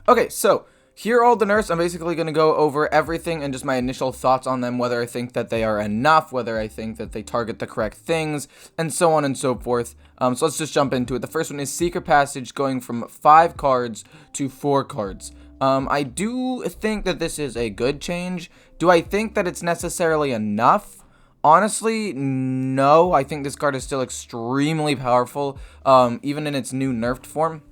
Okay, so here are all the nerfs. I'm basically going to go over everything and just my initial thoughts on them, whether I think that they are enough, whether I think that they target the correct things, and so on and so forth. So let's just jump into it. The first one is Secret Passage, going from 5 cards to 4 cards. I do think that this is a good change. Do I think that it's necessarily enough? Honestly, no. I think this card is still extremely powerful, even in its new nerfed form.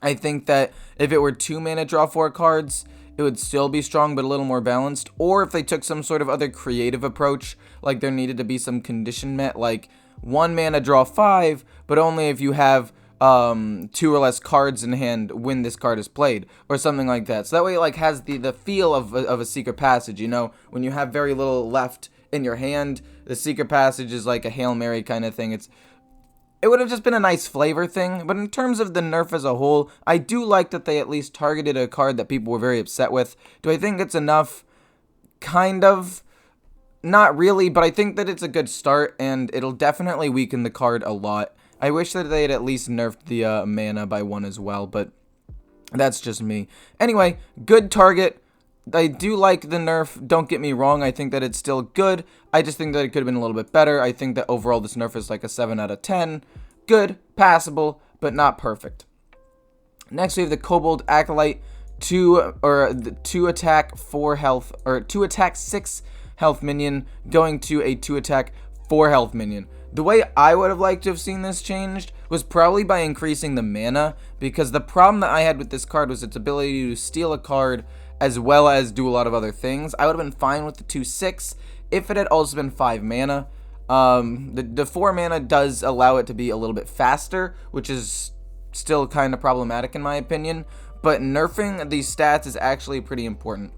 I think that if it were 2 mana draw 4 cards, it would still be strong but a little more balanced. Or if they took some sort of other creative approach, like there needed to be some condition met, like 1 mana draw 5, but only if you have 2 or less cards in hand when this card is played, or something like that. So that way it like has the feel of a Secret Passage, you know, when you have very little left in your hand, the Secret Passage is like a Hail Mary kind of thing. It would have just been a nice flavor thing, but in terms of the nerf as a whole, I do like that they at least targeted a card that people were very upset with. Do I think it's enough? Kind of. Not really, but I think that it's a good start, and it'll definitely weaken the card a lot. I wish that they had at least nerfed the mana by 1 as well, but that's just me. Anyway, good target. I do like the nerf, don't get me wrong, I think that it's still good. I just think that it could have been a little bit better. I think that overall this nerf is like a 7 out of 10. Good, passable, but not perfect. Next we have the Kobold Acolyte, 2 attack 4 health, or 2 attack 6 health minion, going to a 2 attack 4 health minion. The way I would have liked to have seen this changed was probably by increasing the mana, because the problem that I had with this card was its ability to steal a card as well as do a lot of other things. I would have been fine with the 2/6 if it had also been 5 mana. The 4 mana does allow it to be a little bit faster, which is still kind of problematic in my opinion, but nerfing these stats is actually pretty important.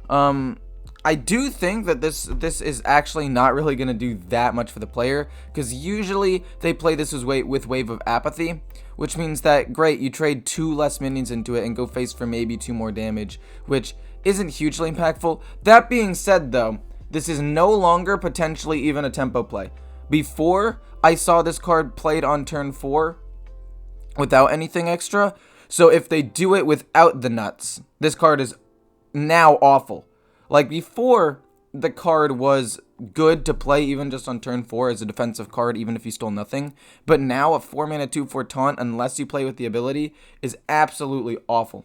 I do think that this is actually not really going to do that much for the player, because usually they play this with Wave of Apathy, which means that, great, you trade 2 less minions into it and go face for maybe 2 more damage, which isn't hugely impactful. That being said, though, this is no longer potentially even a tempo play. Before, I saw this card played on turn 4 without anything extra, so if they do it without the nuts, this card is now awful. Like before, the card was good to play even just on turn 4 as a defensive card, even if you stole nothing. But now a 4 mana 2/4 taunt, unless you play with the ability, is absolutely awful.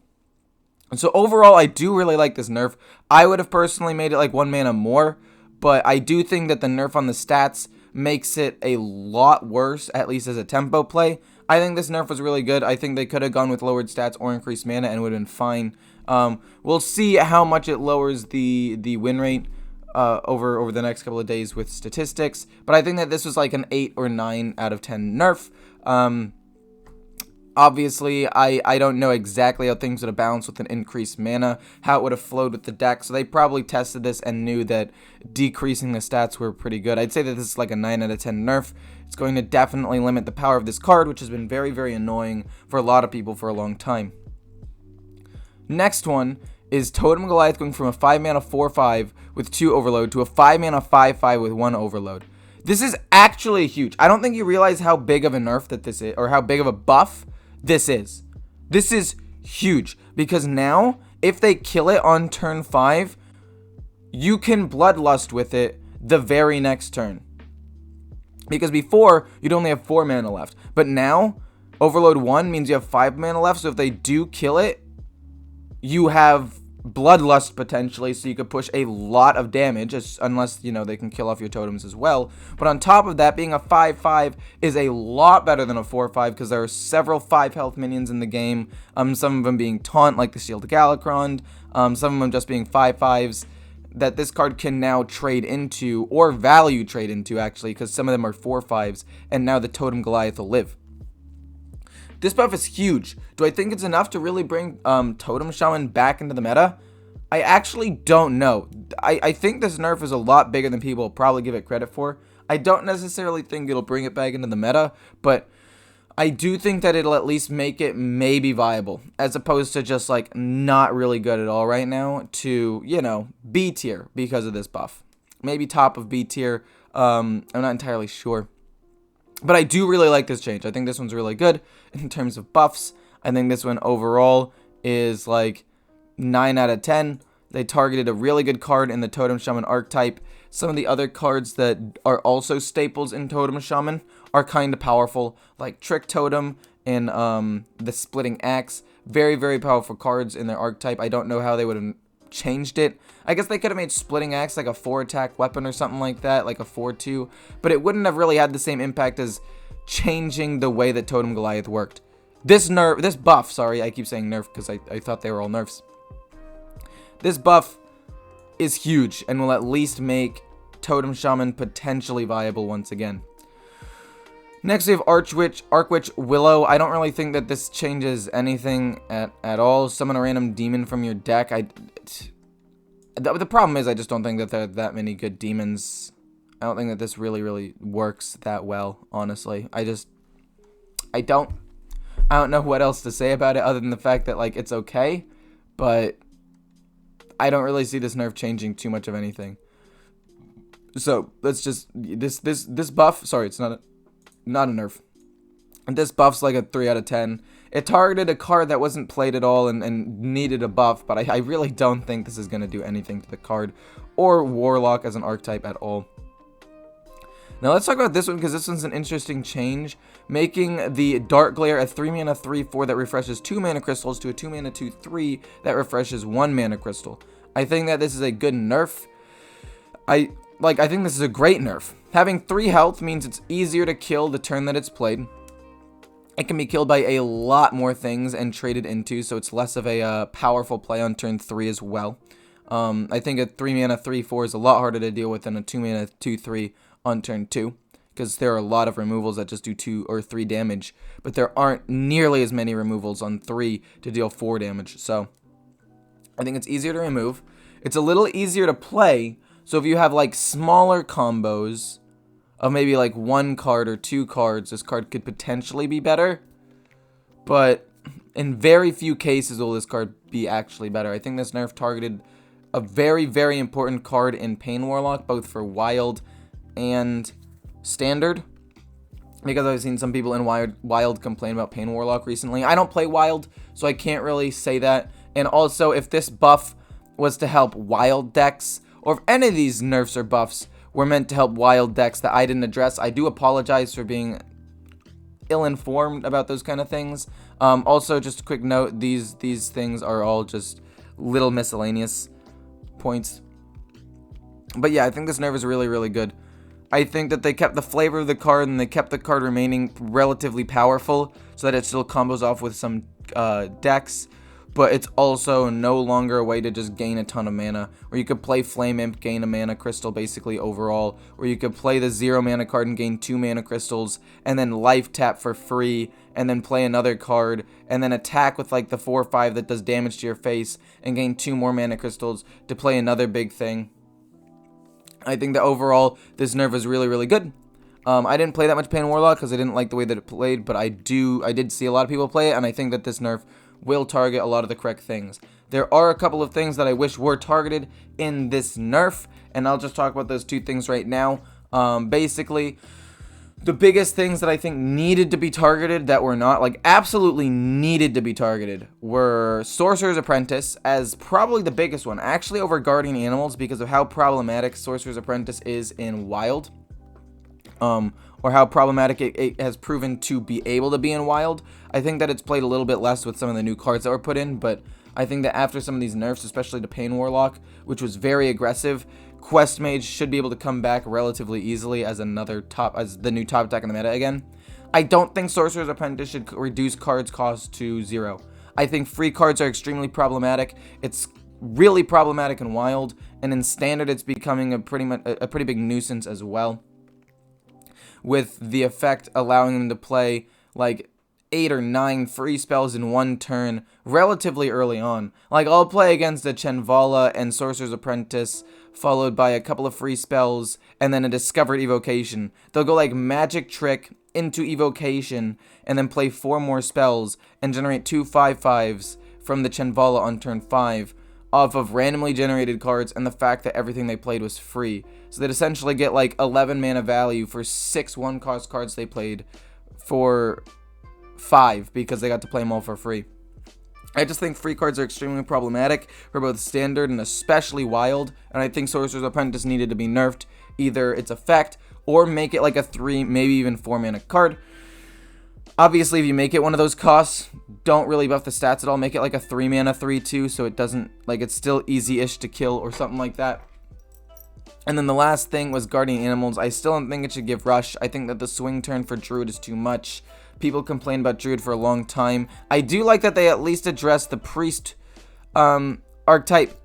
And so overall, I do really like this nerf. I would have personally made it like 1 mana more, but I do think that the nerf on the stats makes it a lot worse, at least as a tempo play. I think this nerf was really good. I think they could have gone with lowered stats or increased mana and it would have been fine. We'll see how much it lowers the win rate over the next couple of days with statistics, but I think that this was like an 8 or 9 out of 10 nerf. Obviously, I don't know exactly how things would have balanced with an increased mana, how it would have flowed with the deck, so they probably tested this and knew that decreasing the stats were pretty good. I'd say that this is like a 9 out of 10 nerf. It's going to definitely limit the power of this card, which has been very, very annoying for a lot of people for a long time. Next one is Totem Goliath, going from a 5 mana 4/5 with 2 overload to a 5 mana 5/5 with 1 overload. This is actually huge. I don't think you realize how big of a nerf that this is, or how big of a buff this is. This is huge, because now if they kill it on turn 5, you can Bloodlust with it the very next turn. Because before, you'd only have 4 mana left. But now, Overload 1 means you have 5 mana left, so if they do kill it, you have Bloodlust potentially, so you could push a lot of damage, unless, you know, they can kill off your totems as well. But on top of that, being a 5/5 is a lot better than a 4/5, because there are several 5 health minions in the game, some of them being taunt, like the Shield Galakron, some of them just being 5/5s, that this card can now trade into, or value trade into, actually, because some of them are 4/5s, and now the Totem Goliath will live. This buff is huge. Do I think it's enough to really bring Totem Shaman back into the meta? I actually don't know. I think this nerf is a lot bigger than people probably give it credit for. I don't necessarily think it'll bring it back into the meta, but I do think that it'll at least make it maybe viable, as opposed to just like not really good at all right now to, you know, B tier because of this buff. Maybe top of B tier. I'm not entirely sure. But I do really like this change. I think this one's really good in terms of buffs. I think this one overall is like 9 out of 10. They targeted a really good card in the Totem Shaman archetype. Some of the other cards that are also staples in Totem Shaman are kind of powerful, like Trick Totem and the Splitting Axe. Very, very powerful cards in their archetype. I don't know how they would have changed it. I guess they could have made Splitting Axe like a 4-attack weapon or something like that, like a 4-2, but it wouldn't have really had the same impact as changing the way that Totem Goliath worked. This buff, sorry, I keep saying nerf because I thought they were all nerfs. This buff is huge and will at least make Totem Shaman potentially viable once again. Next we have Archwitch Willow. I don't really think that this changes anything at all. Summon a random demon from your deck. The problem is I just don't think that there are that many good demons. I don't think that this really works that well, honestly. I don't know what else to say about it other than the fact that, like, it's okay, but I don't really see this nerf changing too much of anything. So let's just this buff. Sorry, it's not a nerf. And this buff's like a 3 out of 10. It targeted a card that wasn't played at all and needed a buff, but I really don't think this is going to do anything to the card or Warlock as an archetype at all. Now let's talk about this one because this one's an interesting change, making the Dark Glare a 3-mana 3/4 that refreshes 2 mana crystals to a 2-mana 2/3 that refreshes 1 mana crystal. I think that this is a good nerf. I think this is a great nerf. Having 3 health means it's easier to kill the turn that it's played. It can be killed by a lot more things and traded into, so it's less of a powerful play on turn 3 as well. I think a 3-mana 3/4 is a lot harder to deal with than a 2-mana 2/3 on turn 2, because there are a lot of removals that just do 2 or 3 damage, but there aren't nearly as many removals on 3 to deal 4 damage, so I think it's easier to remove. It's a little easier to play, so if you have like smaller combos of maybe like 1 card or 2 cards, this card could potentially be better, but in very few cases will this card be actually better. I think this nerf targeted a very important card in Pain Warlock, both for Wild and Standard, because I've seen some people in Wild complain about Pain Warlock recently. I don't play Wild, so I can't really say that. And also, if this buff was to help Wild decks, or if any of these nerfs or buffs were meant to help Wild decks that I didn't address, I do apologize for being ill-informed about those kind of things. Also, just a quick note, these things are all just little miscellaneous points. But yeah, I think this nerf is really good. I think that they kept the flavor of the card and they kept the card remaining relatively powerful so that it still combos off with some decks, but it's also no longer a way to just gain a ton of mana, where you could play Flame Imp, gain a mana crystal basically overall, or you could play the 0 mana card and gain 2 mana crystals, and then life tap for free, and then play another card, and then attack with like the 4 or 5 that does damage to your face, and gain 2 more mana crystals to play another big thing. I think that overall, this nerf is really good. I didn't play that much Pain Warlock because I didn't like the way that it played, but I did see a lot of people play it, and I think that this nerf will target a lot of the correct things. There are a couple of things that I wish were targeted in this nerf, and I'll just talk about those 2 things right now. Basically, the biggest things that I think needed to be targeted that were not, like absolutely needed to be targeted, were Sorcerer's Apprentice as probably the biggest one, actually over Guardian Animals, because of how problematic Sorcerer's Apprentice is in Wild, or how problematic it has proven to be able to be in Wild. I think that it's played a little bit less with some of the new cards that were put in, but I think that after some of these nerfs, especially to Pain Warlock, which was very aggressive, Quest Mage should be able to come back relatively easily as the new top deck in the meta again. I don't think Sorcerer's Apprentice should reduce cards cost to 0. I think free cards are extremely problematic. It's really problematic in Wild, and in Standard it's becoming a pretty big nuisance as well, with the effect allowing them to play like 8 or 9 free spells in one turn relatively early on. Like, I'll play against a Chenvala and Sorcerer's Apprentice, followed by a couple of free spells, and then a Discovered Evocation. They'll go like Magic Trick into Evocation, and then play 4 more spells, and generate 2 5/5s from the Chenvala on turn 5, off of randomly generated cards and the fact that everything they played was free. So they'd essentially get like 11 mana value for 6 1-cost cards they played for 5, because they got to play them all for free. I just think free cards are extremely problematic for both standard and especially wild, and I think Sorcerer's Apprentice needed to be nerfed, either its effect or make it like a 3, maybe even 4 mana card. Obviously, if you make it one of those costs, don't really buff the stats at all. Make it like a 3 mana 3/2, so it doesn't, like, it's still easy-ish to kill or something like that. And then the last thing was Guardian Animals. I still don't think it should give Rush. I think that the swing turn for Druid is too much. People complained about Druid for a long time. I do like that they at least addressed the Priest archetype,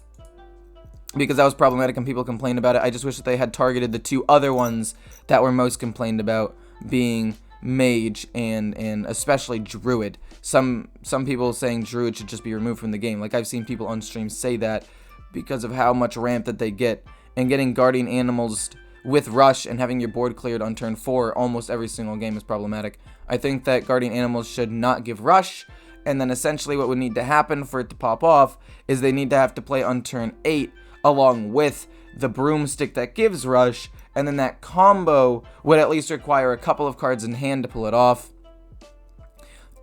because that was problematic and people complained about it. I just wish that they had targeted the 2 other ones that were most complained about, being Mage and especially Druid. Some people saying Druid should just be removed from the game. Like, I've seen people on stream say that because of how much ramp that they get, and getting Guardian Animals with Rush and having your board cleared on turn 4 almost every single game is problematic. I think that Guardian Animals should not give Rush, and then essentially what would need to happen for it to pop off is they need to have to play on turn 8 along with the Broomstick that gives Rush, and then that combo would at least require a couple of cards in hand to pull it off,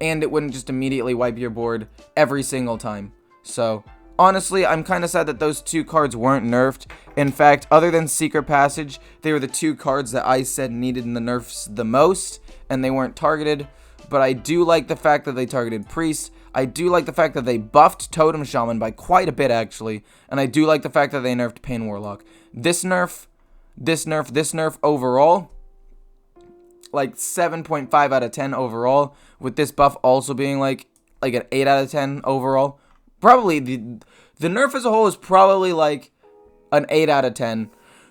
and it wouldn't just immediately wipe your board every single time. So honestly, I'm kind of sad that those 2 cards weren't nerfed. In fact, other than Secret Passage, they were the 2 cards that I said needed in the nerfs the most, and they weren't targeted. But I do like the fact that they targeted Priest. I do like the fact that they buffed Totem Shaman by quite a bit, actually. And I do like the fact that they nerfed Pain Warlock. This nerf overall, like 7.5 out of 10 overall, with this buff also being like an 8 out of 10 overall. Probably the nerf as a whole is probably like an 8 out of 10,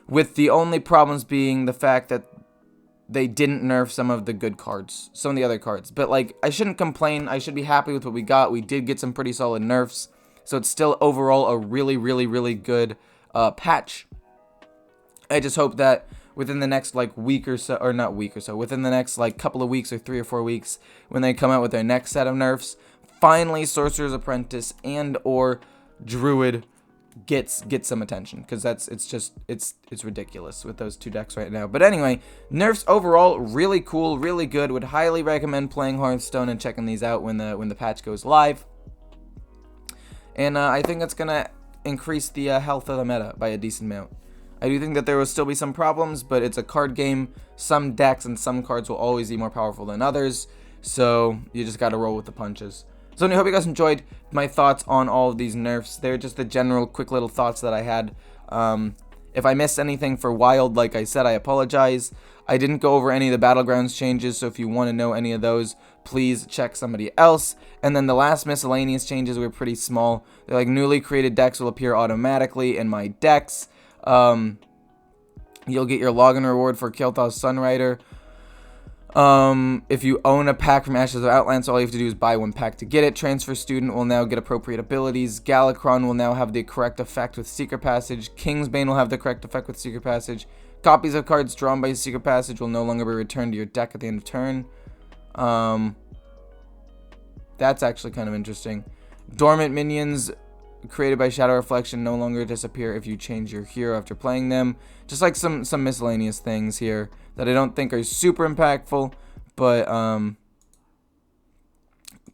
with the only problems being the fact that they didn't nerf some of the good cards, some of the other cards. But like, I shouldn't complain. I should be happy with what we got. We did get some pretty solid nerfs, so it's still overall a really, really, really good patch. I just hope that within the next like week or so, or not week or so, within the next like couple of weeks or 3 or 4 weeks, when they come out with their next set of nerfs, finally Sorcerer's Apprentice and or Druid gets some attention, because it's ridiculous with those 2 decks right now. But anyway, nerfs overall really cool, really good. Would highly recommend playing Hearthstone and checking these out when the patch goes live. And I think that's gonna increase the health of the meta by a decent amount. I do think that there will still be some problems, but it's a card game. Some decks and some cards will always be more powerful than others, so you just gotta roll with the punches. So I hope you guys enjoyed my thoughts on all of these nerfs. They're just the general quick little thoughts that I had. If I missed anything for Wild, like I said, I apologize. I didn't go over any of the Battlegrounds changes, so if you want to know any of those, please check somebody else. And then the last miscellaneous changes were pretty small. They're like newly created decks will appear automatically in my decks. You'll get your login reward for Kel'Thas Sunrider. If you own a pack from Ashes of Outland, so all you have to do is buy 1 pack to get it. Transfer Student will now get appropriate abilities. Galakron will now have the correct effect with Secret Passage. Kingsbane will have the correct effect with Secret Passage. Copies of cards drawn by Secret Passage will no longer be returned to your deck at the end of turn. That's actually kind of interesting. Dormant minions created by Shadow Reflection no longer disappear if you change your hero after playing them. Just like some miscellaneous things here that I don't think are super impactful, but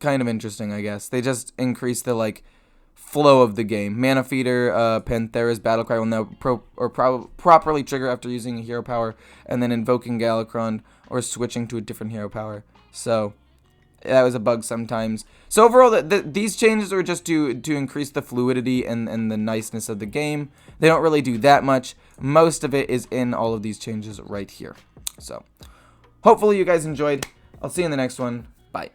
kind of interesting, I guess. They just increase the like flow of the game. Mana Feeder, Panthera's Battlecry will now properly trigger after using a hero power, and then invoking Galakron or switching to a different hero power. So that was a bug sometimes. So overall, these changes are just to increase the fluidity and the niceness of the game. They don't really do that much. Most of it is in all of these changes right here. So hopefully you guys enjoyed. I'll see you in the next one. Bye.